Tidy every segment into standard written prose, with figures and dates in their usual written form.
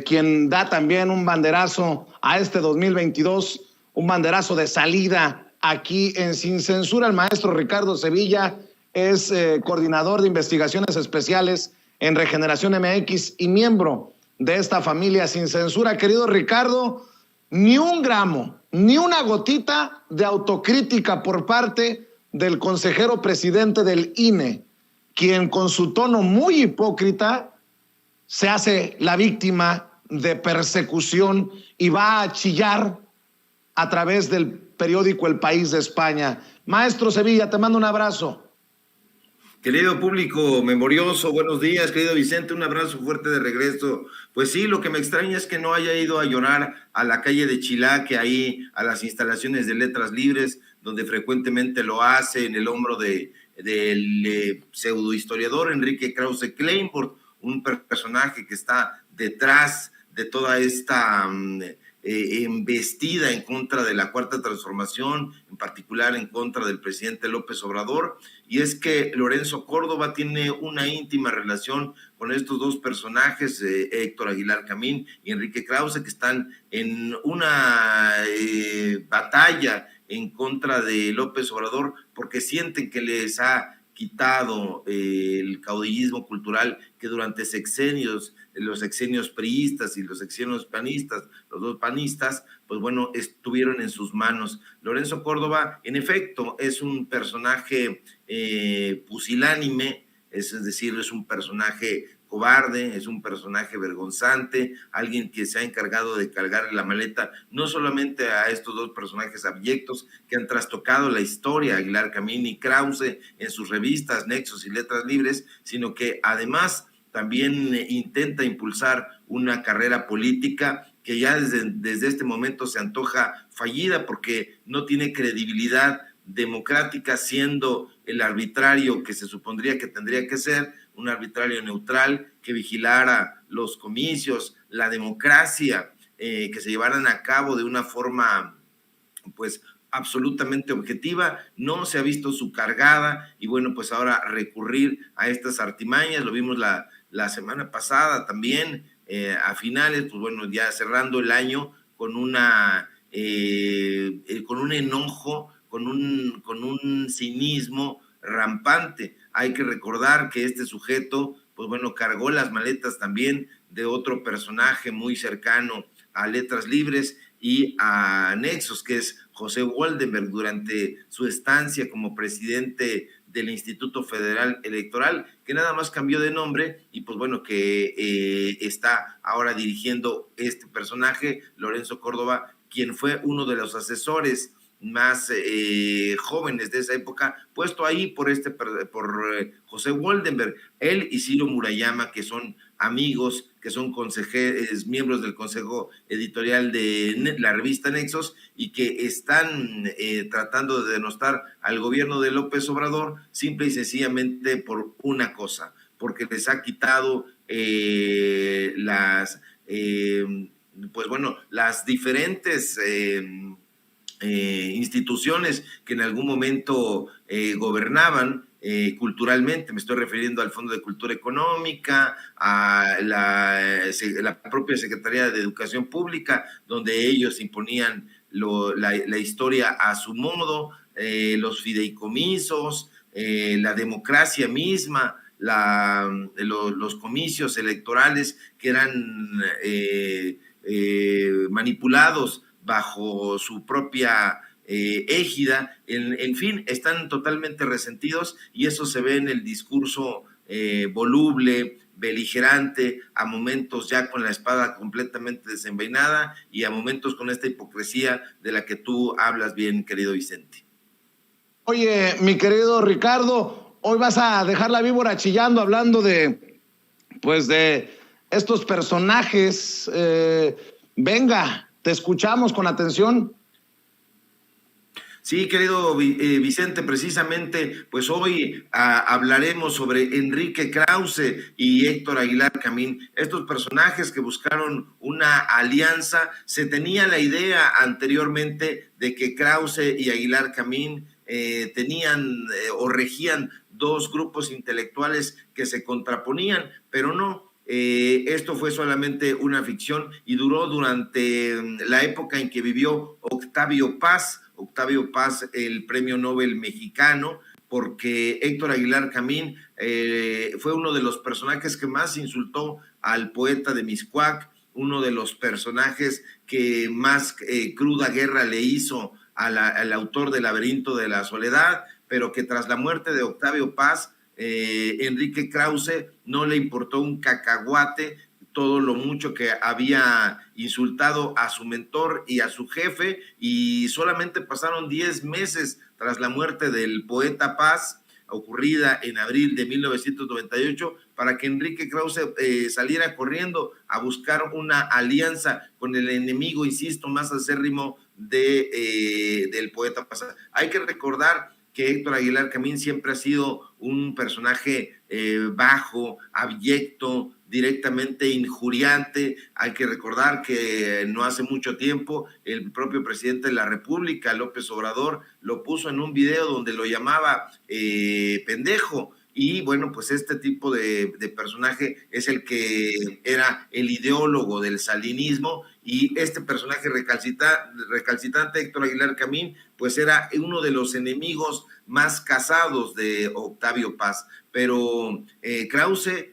quien da también un banderazo a este 2022, un banderazo de salida aquí en Sin Censura. El maestro Ricardo Sevilla es coordinador de investigaciones especiales en Regeneración MX y miembro de esta familia Sin Censura. Querido Ricardo, ni un gramo, ni una gotita de autocrítica por parte del consejero presidente del INE, quien con su tono muy hipócrita se hace la víctima de persecución y va a chillar a través del periódico El País de España. Maestro Sevilla, te mando un abrazo. Querido público memorioso, buenos días, querido Vicente, un abrazo fuerte de regreso. Pues sí, lo que me extraña es que no haya ido a llorar a la calle de Chilaque, ahí a las instalaciones de Letras Libres, donde frecuentemente lo hace, en el hombro del pseudohistoriador Enrique Krause Kleinbord, un personaje que está detrás de toda esta embestida en contra de la Cuarta Transformación, en particular en contra del presidente López Obrador. Y es que Lorenzo Córdoba tiene una íntima relación con estos dos personajes, Héctor Aguilar Camín y Enrique Krause, que están en una batalla en contra de López Obrador porque sienten que les ha quitado el caudillismo cultural que durante sexenios, los sexenios priistas y los sexenios panistas, los dos panistas, pues bueno, estuvieron en sus manos. Lorenzo Córdoba, en efecto, es un personaje pusilánime, es decir, es un personaje cobarde, es un personaje vergonzante, alguien que se ha encargado de cargar la maleta no solamente a estos dos personajes abyectos que han trastocado la historia, Aguilar Camín y Krause, en sus revistas Nexos y Letras Libres, sino que además también intenta impulsar una carrera política que ya desde este momento se antoja fallida porque no tiene credibilidad democrática, siendo el arbitrario que se supondría que tendría que ser, un arbitrario neutral que vigilara los comicios, la democracia, que se llevaran a cabo de una forma pues absolutamente objetiva. No se ha visto su cargada y bueno, pues ahora recurrir a estas artimañas, lo vimos la semana pasada también, a finales, pues bueno, ya cerrando el año con un enojo, con un cinismo rampante. Hay que recordar que este sujeto, pues bueno, cargó las maletas también de otro personaje muy cercano a Letras Libres y a Nexos, que es José Woldenberg, durante su estancia como presidente del Instituto Federal Electoral, que nada más cambió de nombre y pues bueno, que está ahora dirigiendo este personaje, Lorenzo Córdoba, quien fue uno de los asesores más jóvenes de esa época, puesto ahí por José Woldenberg, él y Ciro Murayama, que son amigos, que son consejeros, miembros del consejo editorial de la revista Nexos y que están tratando de denostar al gobierno de López Obrador simple y sencillamente por una cosa, porque les ha quitado las diferentes instituciones que en algún momento gobernaban culturalmente. Me estoy refiriendo al Fondo de Cultura Económica, a la propia Secretaría de Educación Pública, donde ellos imponían la historia a su modo, los fideicomisos, la democracia misma, los comicios electorales que eran manipulados bajo su propia égida, en fin, están totalmente resentidos y eso se ve en el discurso voluble, beligerante, a momentos ya con la espada completamente desenvainada y a momentos con esta hipocresía de la que tú hablas bien, querido Vicente. Oye, mi querido Ricardo, hoy vas a dejar la víbora chillando hablando de estos personajes. Venga, te escuchamos con atención. Sí, querido Vicente, precisamente, pues hoy hablaremos sobre Enrique Krause y Héctor Aguilar Camín, estos personajes que buscaron una alianza. Se tenía la idea anteriormente de que Krause y Aguilar Camín o regían dos grupos intelectuales que se contraponían, pero no. Esto fue solamente una ficción y duró durante la época en que vivió Octavio Paz, el premio Nobel mexicano, porque Héctor Aguilar Camín fue uno de los personajes que más insultó al poeta de Mixcoac, uno de los personajes que más cruda guerra le hizo al autor del Laberinto de la Soledad, pero que tras la muerte de Octavio Paz, Enrique Krause no le importó un cacahuate todo lo mucho que había insultado a su mentor y a su jefe, y solamente pasaron 10 meses tras la muerte del poeta Paz, ocurrida en abril de 1998, para que Enrique Krause saliera corriendo a buscar una alianza con el enemigo, insisto, más acérrimo del poeta Paz. Hay que recordar que Héctor Aguilar Camín siempre ha sido un personaje bajo, abyecto, directamente injuriante. Hay que recordar que no hace mucho tiempo el propio presidente de la República, López Obrador, lo puso en un video donde lo llamaba pendejo. Y bueno, pues este tipo de personaje es el que era el ideólogo del salinismo, y este personaje recalcitrante, Héctor Aguilar Camín, pues era uno de los enemigos más casados de Octavio Paz. Pero Krause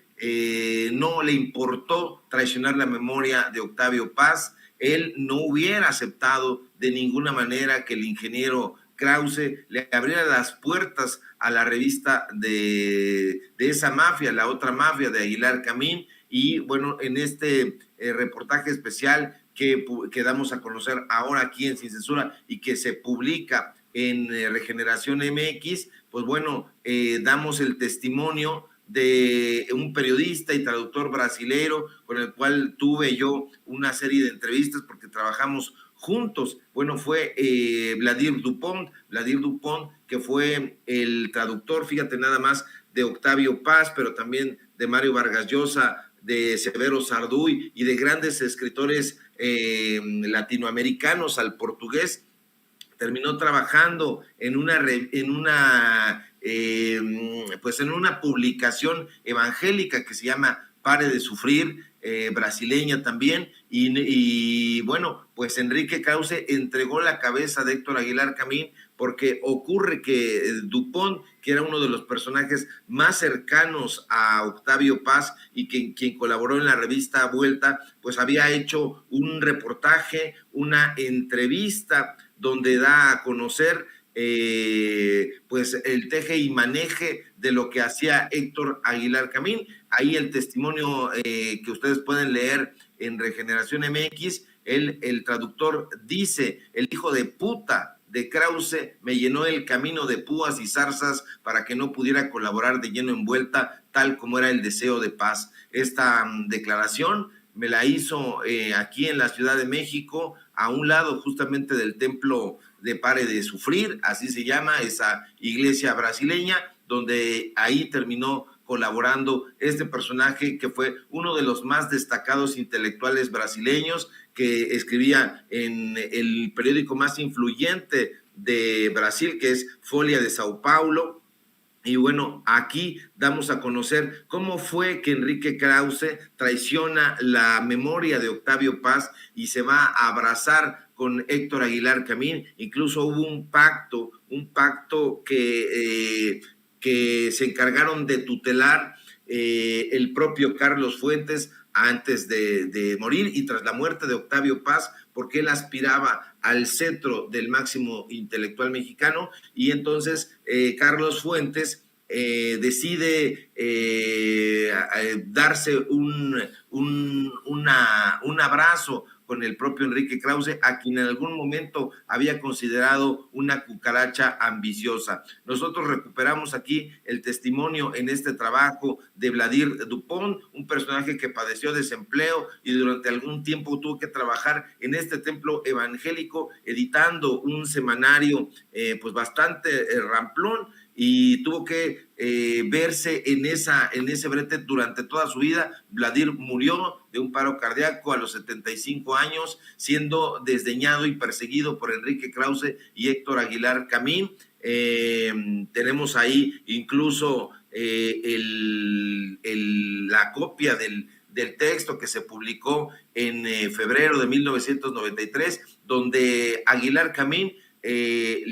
no le importó traicionar la memoria de Octavio Paz. Él no hubiera aceptado de ninguna manera que el ingeniero Krause le abriera las puertas a la revista de esa mafia, la otra mafia de Aguilar Camín. Y bueno, en este reportaje especial que damos a conocer ahora aquí en Sin Censura y que se publica en Regeneración MX, pues bueno, damos el testimonio de un periodista y traductor brasilero con el cual tuve yo una serie de entrevistas porque trabajamos juntos. Bueno, fue Vladimir Dupont, que fue el traductor, fíjate nada más, de Octavio Paz, pero también de Mario Vargas Llosa, de Severo Sarduy y de grandes escritores latinoamericanos al portugués. Terminó trabajando en una publicación evangélica que se llama Pare de Sufrir, brasileña también, y bueno, pues Enrique Krause entregó la cabeza de Héctor Aguilar Camín, porque ocurre que Dupont, que era uno de los personajes más cercanos a Octavio Paz y quien colaboró en la revista Vuelta, pues había hecho un reportaje, una entrevista donde da a conocer pues el teje y maneje de lo que hacía Héctor Aguilar Camín. Ahí el testimonio que ustedes pueden leer en Regeneración MX, el traductor dice: el hijo de puta de Krause me llenó el camino de púas y zarzas para que no pudiera colaborar de lleno en Vuelta, tal como era el deseo de Paz. Esta declaración me la hizo aquí en la Ciudad de México, a un lado justamente del templo de Pare de Sufrir, así se llama esa iglesia brasileña, donde ahí terminó colaborando este personaje que fue uno de los más destacados intelectuales brasileños, que escribía en el periódico más influyente de Brasil, que es Folha de Sao Paulo. Y bueno, aquí damos a conocer cómo fue que Enrique Krause traiciona la memoria de Octavio Paz y se va a abrazar con Héctor Aguilar Camín. Incluso hubo un pacto que se encargaron de tutelar el propio Carlos Fuentes antes de morir y tras la muerte de Octavio Paz, porque él aspiraba al cetro del máximo intelectual mexicano. Y entonces Carlos Fuentes decide darse un abrazo con el propio Enrique Krause, a quien en algún momento había considerado una cucaracha ambiciosa. Nosotros recuperamos aquí el testimonio en este trabajo de Vladimir Dupont, un personaje que padeció desempleo y durante algún tiempo tuvo que trabajar en este templo evangélico editando un semanario pues bastante ramplón, y tuvo que verse en ese brete durante toda su vida. Vladimir murió de un paro cardíaco a los 75 años, siendo desdeñado y perseguido por Enrique Krause y Héctor Aguilar Camín. Tenemos ahí incluso la copia del texto que se publicó en febrero de 1993, donde Aguilar Camín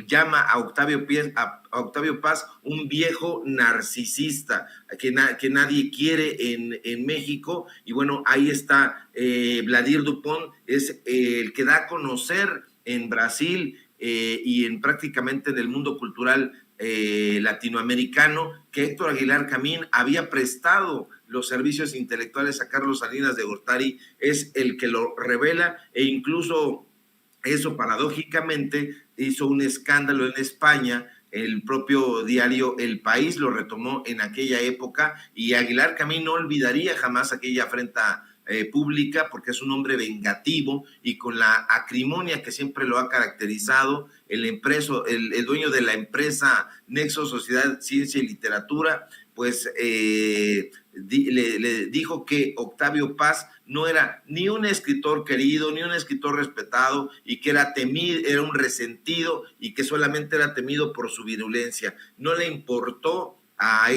llama a Octavio Paz un viejo narcisista que nadie quiere en México. Y bueno, ahí está Vladimir Dupont, es el que da a conocer en Brasil y prácticamente en el mundo cultural latinoamericano, que Héctor Aguilar Camín había prestado los servicios intelectuales a Carlos Salinas de Gortari. Es el que lo revela, e incluso eso paradójicamente hizo un escándalo en España. El propio diario El País lo retomó en aquella época, y Aguilar Camín no olvidaría jamás aquella afrenta pública, porque es un hombre vengativo y con la acrimonia que siempre lo ha caracterizado. El dueño de la empresa Nexo Sociedad, Ciencia y Literatura, pues le dijo que Octavio Paz no era ni un escritor querido, ni un escritor respetado, y que era temido, era un resentido, y que solamente era temido por su virulencia. No le importó a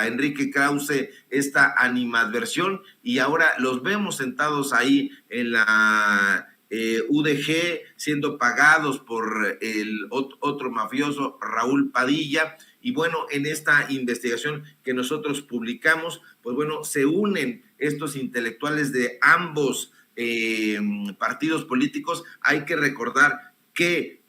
Enrique Krause esta animadversión, y ahora los vemos sentados ahí en la UDG, siendo pagados por el otro mafioso Raúl Padilla. Y bueno, en esta investigación que nosotros publicamos, pues bueno, se unen estos intelectuales de ambos partidos políticos. Hay que recordar que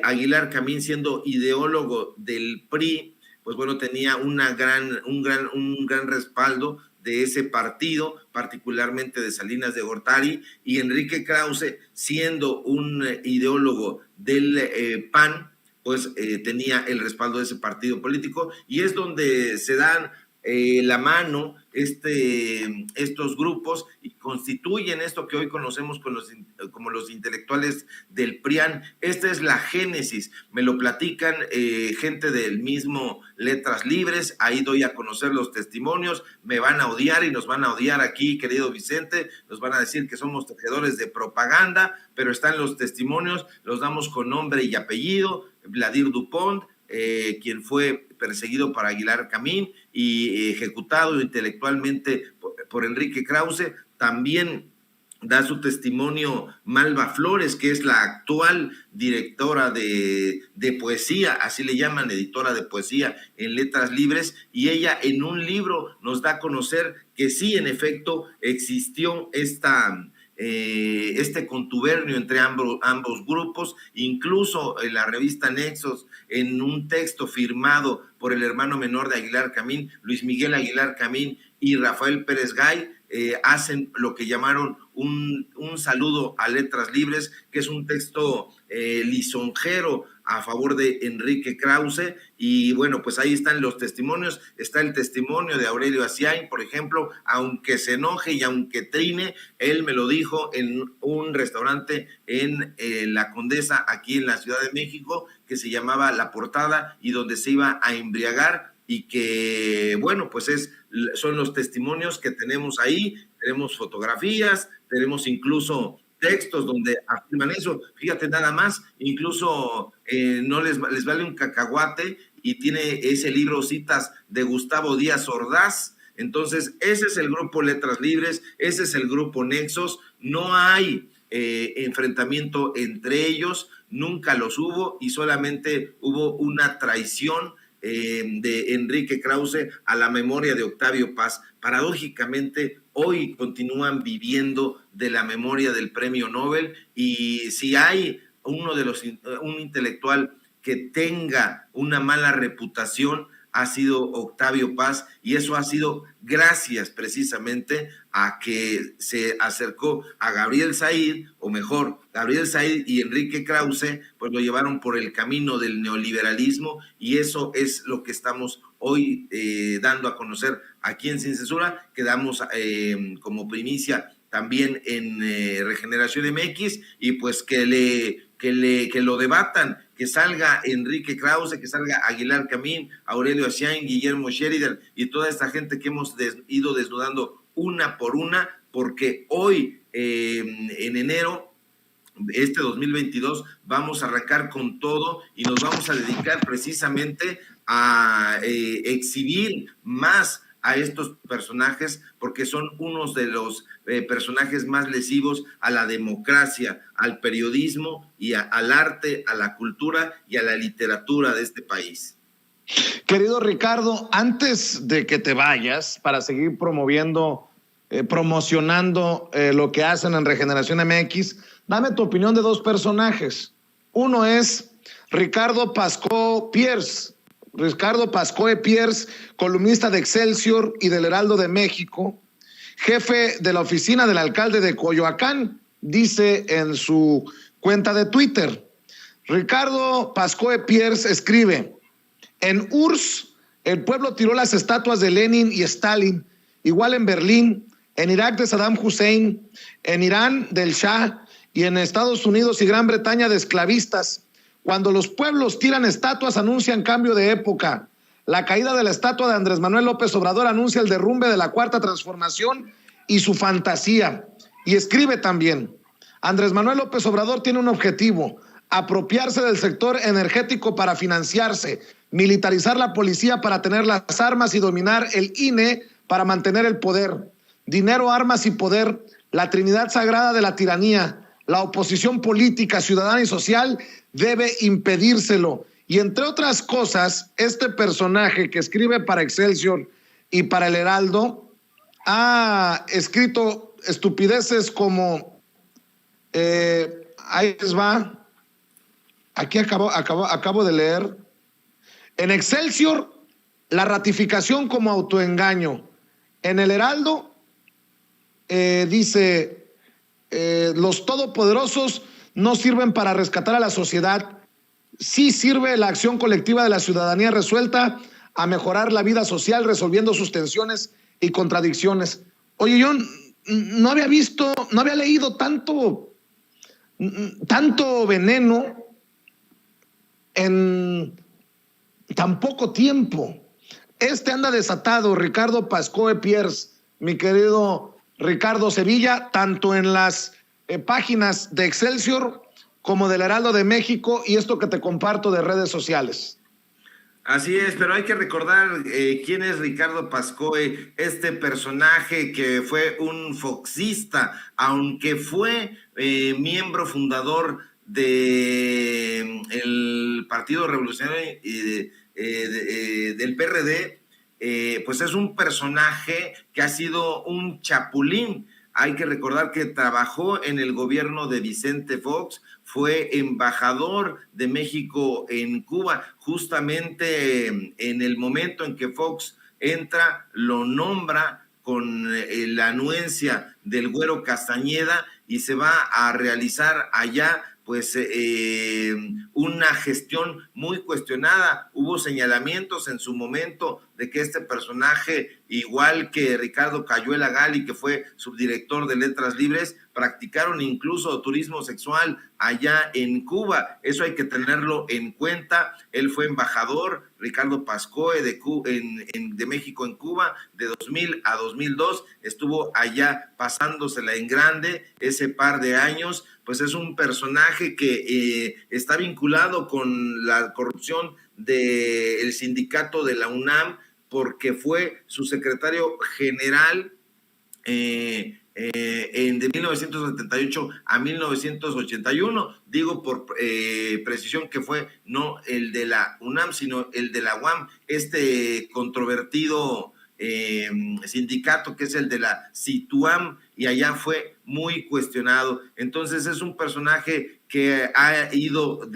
Aguilar Camín, siendo ideólogo del PRI, pues bueno, tenía un gran respaldo de ese partido, particularmente de Salinas de Gortari, y Enrique Krause, siendo un ideólogo del PAN, pues tenía el respaldo de ese partido político, y es donde se dan la mano estos grupos y constituyen esto que hoy conocemos como los intelectuales del PRIAN. Esta es la génesis, me lo platican gente del mismo Letras Libres. Ahí doy a conocer los testimonios. Me van a odiar y nos van a odiar aquí, querido Vicente, nos van a decir que somos tejedores de propaganda, pero están los testimonios, los damos con nombre y apellido. Vladimir Dupont, quien fue perseguido por Aguilar Camín y ejecutado intelectualmente por Enrique Krause, también da su testimonio Malva Flores, que es la actual directora de poesía, así le llaman, editora de poesía en Letras Libres, y ella en un libro nos da a conocer que sí, en efecto, existió este contubernio entre ambos grupos. Incluso en la revista Nexos, en un texto firmado por el hermano menor de Aguilar Camín, Luis Miguel Aguilar Camín, y Rafael Pérez Gay, hacen lo que llamaron un saludo a Letras Libres, que es un texto lisonjero a favor de Enrique Krause. Y bueno, pues ahí están los testimonios. Está el testimonio de Aurelio Asiain, por ejemplo, aunque se enoje y aunque trine, él me lo dijo en un restaurante en La Condesa, aquí en la Ciudad de México, que se llamaba La Portada, y donde se iba a embriagar, y que, bueno, pues son los testimonios que tenemos ahí. Tenemos fotografías, tenemos incluso textos donde afirman eso. Fíjate nada más, incluso no les vale un cacahuate, y tiene ese libro citas de Gustavo Díaz Ordaz. Entonces, ese es el grupo Letras Libres, ese es el grupo Nexos. No hay enfrentamiento entre ellos, nunca los hubo, y solamente hubo una traición de Enrique Krause a la memoria de Octavio Paz. Paradójicamente, hoy continúan viviendo de la memoria del premio Nobel, y si hay un intelectual que tenga una mala reputación, ha sido Octavio Paz, y eso ha sido gracias precisamente a que se acercó a Gabriel Said, o mejor, Gabriel Said y Enrique Krause, pues lo llevaron por el camino del neoliberalismo, y eso es lo que estamos hoy dando a conocer aquí en Sin Censura, que damos como primicia también en Regeneración MX, y pues que lo debatan, que salga Enrique Krause, que salga Aguilar Camín, Aurelio Asiain, Guillermo Sheridan y toda esta gente que hemos ido desnudando una por una, porque hoy en enero, este 2022, vamos a arrancar con todo, y nos vamos a dedicar precisamente a exhibir más a estos personajes porque son unos de los personajes más lesivos a la democracia, al periodismo y al arte, a la cultura y a la literatura de este país. Querido Ricardo, antes de que te vayas para seguir promocionando lo que hacen en Regeneración MX, dame tu opinión de dos personajes. Uno es Ricardo Pascoe Pierce, columnista de Excelsior y del Heraldo de México, jefe de la oficina del alcalde de Coyoacán, dice en su cuenta de Twitter. Ricardo Pascoe Pierce escribe: en URSS, el pueblo tiró las estatuas de Lenin y Stalin, igual en Berlín, en Irak de Saddam Hussein, en Irán del Shah y en Estados Unidos y Gran Bretaña de esclavistas. Cuando los pueblos tiran estatuas, anuncian cambio de época. La caída de la estatua de Andrés Manuel López Obrador anuncia el derrumbe de la Cuarta Transformación y su fantasía. Y escribe también: Andrés Manuel López Obrador tiene un objetivo: apropiarse del sector energético para financiarse, militarizar la policía para tener las armas y dominar el INE para mantener el poder. Dinero, armas y poder, la trinidad sagrada de la tiranía. La oposición política, ciudadana y social debe impedírselo. Y entre otras cosas, este personaje que escribe para Excelsior y para El Heraldo ha escrito estupideces como ahí les va. Aquí acabo de leer. En Excelsior, la ratificación como autoengaño. En El Heraldo, dice, los todopoderosos no sirven para rescatar a la sociedad. Sí sirve la acción colectiva de la ciudadanía resuelta a mejorar la vida social, resolviendo sus tensiones y contradicciones. Oye, yo no había leído tanto veneno en tan poco tiempo. Anda desatado, Ricardo Pascoe Pierce, mi querido Ricardo Sevilla, tanto en las páginas de Excelsior como del Heraldo de México, y esto que te comparto de redes sociales. Así es, pero hay que recordar quién es Ricardo Pascoe, este personaje que fue un foxista, aunque fue miembro fundador del Partido Revolucionario del PRD, pues es un personaje que ha sido un chapulín. Hay que recordar que trabajó en el gobierno de Vicente Fox, fue embajador de México en Cuba, justamente en el momento en que Fox entra, lo nombra con la anuencia del Güero Castañeda y se va a realizar allá pues una gestión muy cuestionada. Hubo señalamientos en su momento de que este personaje, igual que Ricardo Cayuela Gali, que fue subdirector de Letras Libres, practicaron incluso turismo sexual allá en Cuba. Eso hay que tenerlo en cuenta. Él fue embajador, Ricardo Pascoe, de México en Cuba, de 2000 a 2002. Estuvo allá pasándosela en grande ese par de años. Pues es un personaje que está vinculado con la corrupción del sindicato de la UNAM, porque fue su secretario general de 1978 a 1981, digo por precisión que fue no el de la UNAM, sino el de la UAM, este controvertido sindicato que es el de la CITUAM, y allá fue muy cuestionado. Entonces es un personaje que ha ido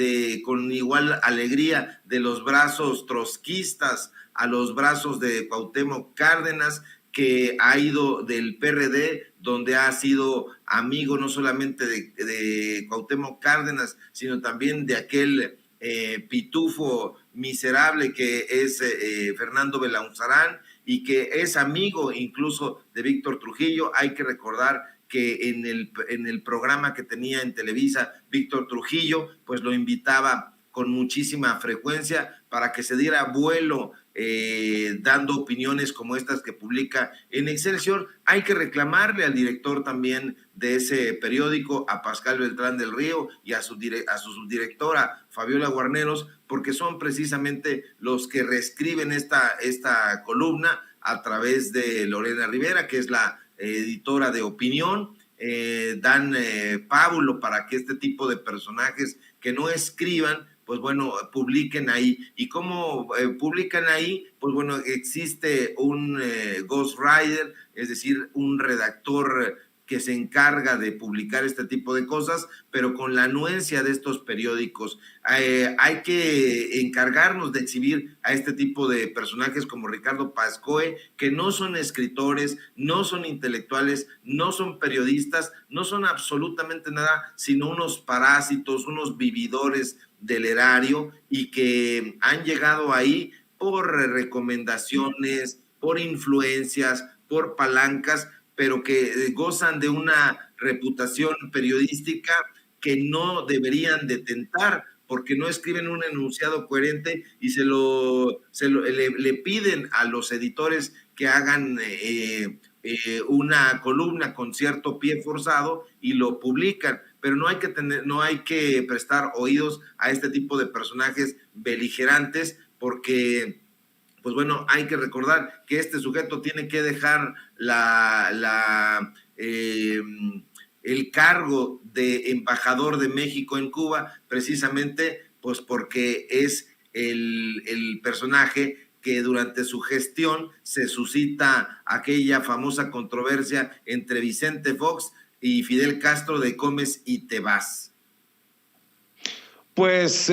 con igual alegría de los brazos trotskistas a los brazos de Cuauhtémoc Cárdenas, que ha ido del PRD, donde ha sido amigo no solamente de Cuauhtémoc Cárdenas, sino también de aquel pitufo miserable que es Fernando Belauzarán, y que es amigo incluso de Víctor Trujillo. Hay que recordar que en el programa que tenía en Televisa, Víctor Trujillo, pues lo invitaba con muchísima frecuencia para que se diera vuelo dando opiniones como estas que publica en Excelsior. Hay que reclamarle al director también de ese periódico, a Pascal Beltrán del Río, y a su subdirectora Fabiola Guarneros, porque son precisamente los que reescriben esta columna, a través de Lorena Rivera, que es la editora de opinión, dan pábulo para que este tipo de personajes que no escriban, pues bueno, publiquen ahí. ¿Y cómo publican ahí? Pues bueno, existe un ghostwriter, es decir, un redactor que se encarga de publicar este tipo de cosas, pero con la anuencia de estos periódicos. Hay que encargarnos de exhibir a este tipo de personajes como Ricardo Pascoe, que no son escritores, no son intelectuales, no son periodistas, no son absolutamente nada, sino unos parásitos, unos vividores del erario, y que han llegado ahí por recomendaciones, por influencias, por palancas, pero que gozan de una reputación periodística que no deberían de tentar, porque no escriben un enunciado coherente y le piden a los editores que hagan una columna con cierto pie forzado y lo publican, pero no hay que prestar oídos a este tipo de personajes beligerantes, porque pues bueno, hay que recordar que este sujeto tiene que dejar el cargo de embajador de México en Cuba, precisamente pues porque es el personaje que durante su gestión se suscita aquella famosa controversia entre Vicente Fox y Fidel Castro de comes y te vas. Pues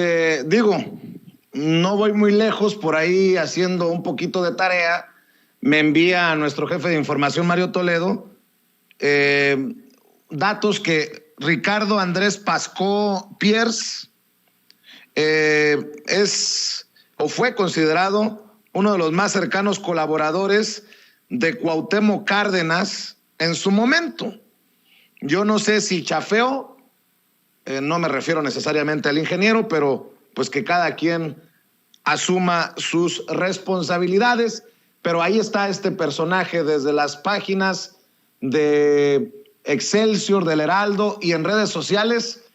no voy muy lejos, por ahí haciendo un poquito de tarea, me envía a nuestro jefe de información, Mario Toledo, datos que Ricardo Andrés Pascoe Pierce fue considerado uno de los más cercanos colaboradores de Cuauhtémoc Cárdenas en su momento. Yo no sé si chafeó, no me refiero necesariamente al ingeniero, pero pues que cada quien asuma sus responsabilidades, pero ahí está este personaje desde las páginas de Excelsior, del Heraldo y en redes sociales,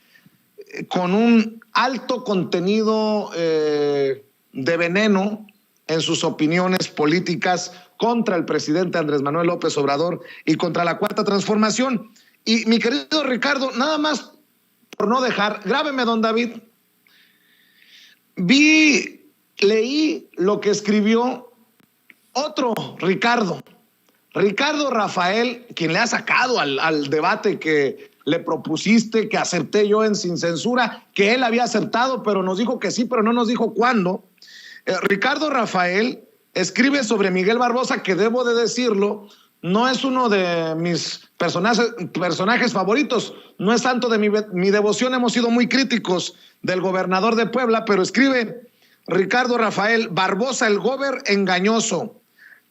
con un alto contenido de veneno en sus opiniones políticas contra el presidente Andrés Manuel López Obrador y contra la Cuarta Transformación. Y mi querido Ricardo, nada más por no dejar, grábeme, don David, leí lo que escribió otro Ricardo Rafael, quien le ha sacado al debate que le propusiste, que acepté yo en Sin Censura, que él había aceptado, pero nos dijo que sí, pero no nos dijo cuándo. Ricardo Rafael escribe sobre Miguel Barbosa, que debo de decirlo, no es uno de mis personajes favoritos, no es santo de mi devoción, hemos sido muy críticos del gobernador de Puebla, pero escribe Ricardo Rafael: Barbosa, el gober engañoso.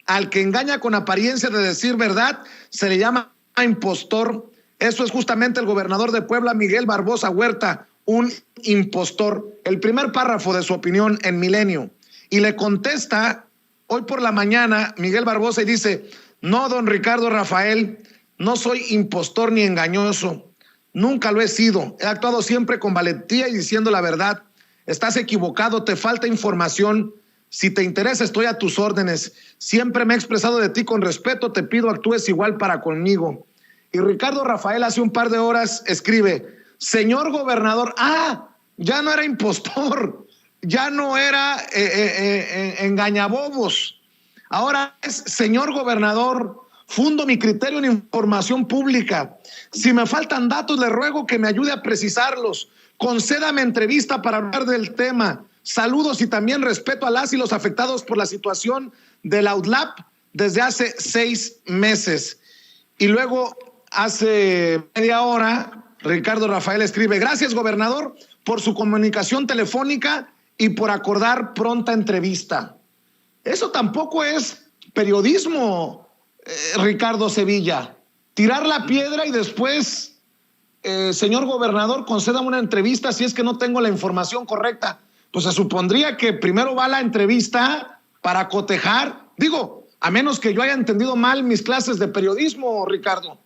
Al que engaña con apariencia de decir verdad se le llama impostor. Eso es justamente el gobernador de Puebla, Miguel Barbosa Huerta, un impostor. El primer párrafo de su opinión en Milenio. Y le contesta hoy por la mañana Miguel Barbosa y dice: no, don Ricardo Rafael, no soy impostor ni engañoso. Nunca lo he sido. He actuado siempre con valentía y diciendo la verdad. Estás equivocado, te falta información. Si te interesa, estoy a tus órdenes. Siempre me he expresado de ti con respeto, te pido actúes igual para conmigo. Y Ricardo Rafael hace un par de horas escribe: señor gobernador, ya no era impostor, ya no era engañabobos. Ahora es: señor gobernador, fundo mi criterio en información pública. Si me faltan datos, le ruego que me ayude a precisarlos. Concédame entrevista para hablar del tema. Saludos y también respeto a las y los afectados por la situación del Outlap desde hace 6 meses. Y luego, hace media hora, Ricardo Rafael escribe: gracias, gobernador, por su comunicación telefónica y por acordar pronta entrevista. Eso tampoco es periodismo, Ricardo Sevilla. Tirar la piedra y después, señor gobernador, concédame una entrevista si es que no tengo la información correcta. Pues se supondría que primero va la entrevista para cotejar. Digo, a menos que yo haya entendido mal mis clases de periodismo, Ricardo.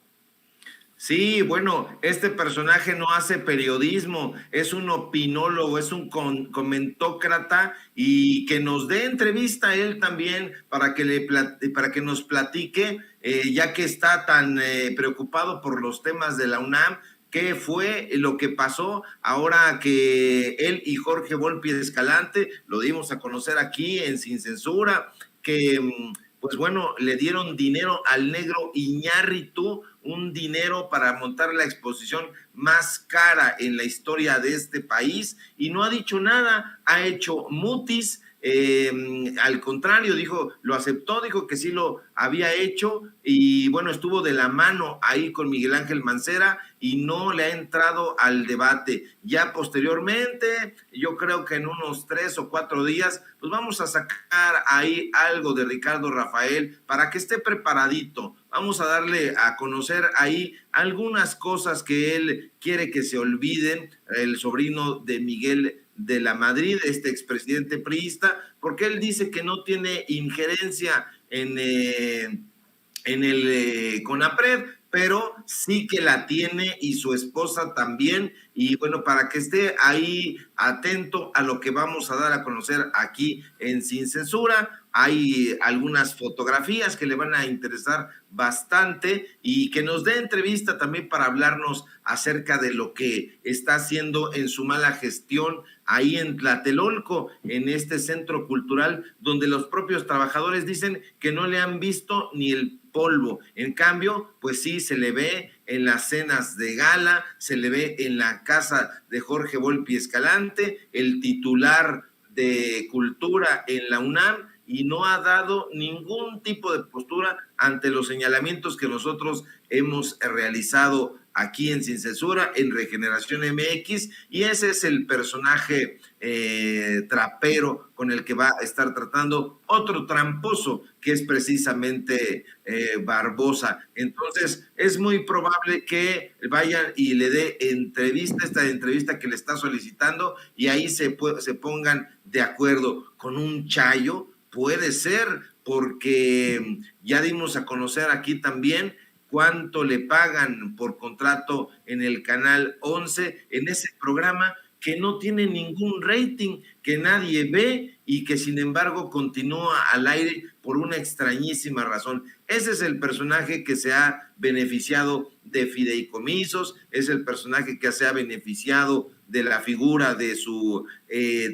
Sí, bueno, este personaje no hace periodismo, es un opinólogo, es un comentócrata y que nos dé entrevista a él también para que, para que nos platique, ya que está tan preocupado por los temas de la UNAM, qué fue lo que pasó ahora que él y Jorge Volpi Escalante, lo dimos a conocer aquí en Sin Censura, que pues bueno, le dieron dinero al negro Iñárritu, un dinero para montar la exposición más cara en la historia de este país, y no ha dicho nada, ha hecho mutis, al contrario, dijo, lo aceptó, dijo que sí lo había hecho, y bueno, estuvo de la mano ahí con Miguel Ángel Mancera y no le ha entrado al debate. Ya posteriormente, yo creo que en unos 3 o 4 días, pues vamos a sacar ahí algo de Ricardo Rafael para que esté preparadito. Vamos a darle a conocer ahí algunas cosas que él quiere que se olviden, el sobrino de Miguel de la Madrid, este expresidente priista, porque él dice que no tiene injerencia en el CONAPRED, pero sí que la tiene y su esposa también, y bueno, para que esté ahí atento a lo que vamos a dar a conocer aquí en Sin Censura. Hay algunas fotografías que le van a interesar bastante y que nos dé entrevista también para hablarnos acerca de lo que está haciendo en su mala gestión ahí en Tlatelolco, en este centro cultural donde los propios trabajadores dicen que no le han visto ni el polvo. En cambio, pues sí, se le ve en las cenas de gala, se le ve en la casa de Jorge Volpi Escalante, el titular de Cultura en la UNAM, y no ha dado ningún tipo de postura ante los señalamientos que nosotros hemos realizado aquí en Sin Censura, en Regeneración MX, y ese es el personaje trapero con el que va a estar tratando otro tramposo, que es precisamente Barbosa. Entonces, es muy probable que vayan y le dé entrevista, esta entrevista que le está solicitando, y ahí se pongan de acuerdo. Con un chayo puede ser, porque ya dimos a conocer aquí también cuánto le pagan por contrato en el Canal 11, en ese programa que no tiene ningún rating, que nadie ve y que sin embargo continúa al aire por una extrañísima razón. Ese es el personaje que se ha beneficiado de fideicomisos, es el personaje que se ha beneficiado de la figura de su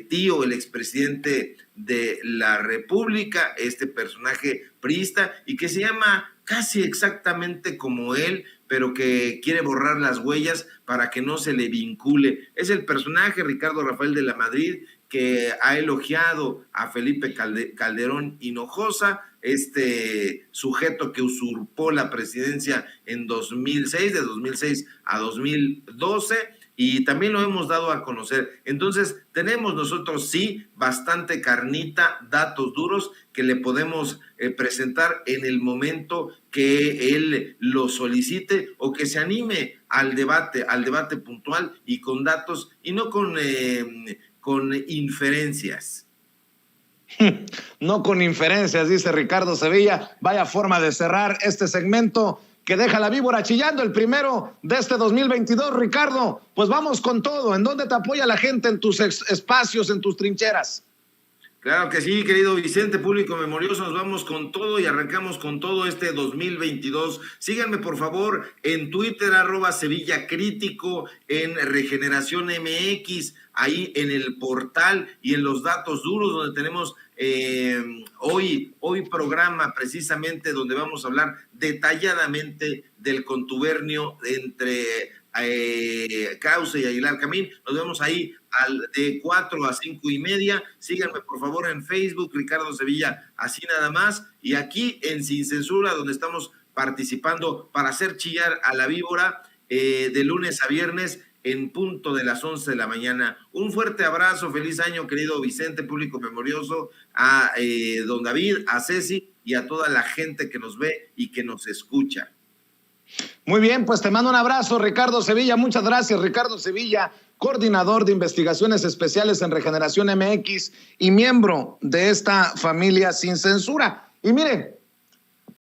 tío, el expresidente de la República, este personaje priista, y que se llama casi exactamente como él, pero que quiere borrar las huellas para que no se le vincule. Es el personaje Ricardo Rafael de la Madrid, que ha elogiado a Felipe Calderón Hinojosa, este sujeto que usurpó la presidencia en 2006, de 2006 a 2012, y también lo hemos dado a conocer. Entonces, tenemos nosotros sí bastante carnita, datos duros que le podemos presentar en el momento que él lo solicite o que se anime al debate puntual y con datos y no con inferencias. No con inferencias, dice Ricardo Sevilla. Vaya forma de cerrar este segmento que deja la víbora chillando, el primero de este 2022. Ricardo, pues vamos con todo. ¿En dónde te apoya la gente en tus espacios, en tus trincheras? Claro que sí, querido Vicente, público memorioso, nos vamos con todo y arrancamos con todo este 2022. Síganme, por favor, en Twitter, @SevillaCrítico, en Regeneración MX, ahí en el portal y en los datos duros, donde tenemos hoy programa precisamente donde vamos a hablar detalladamente del contubernio entre Krause y Aguilar Camín. Nos vemos ahí de 4 a 5:30. Síganme por favor en Facebook, Ricardo Sevilla, así nada más, y aquí en Sin Censura, donde estamos participando para hacer chillar a la víbora de lunes a viernes en punto de las 11 de la mañana. Un fuerte abrazo, feliz año, querido Vicente, público memorioso, a don David, a Ceci y a toda la gente que nos ve y que nos escucha. Muy bien, pues te mando un abrazo, Ricardo Sevilla. Muchas gracias, Ricardo Sevilla, coordinador de investigaciones especiales en Regeneración MX y miembro de esta familia Sin Censura. Y mire,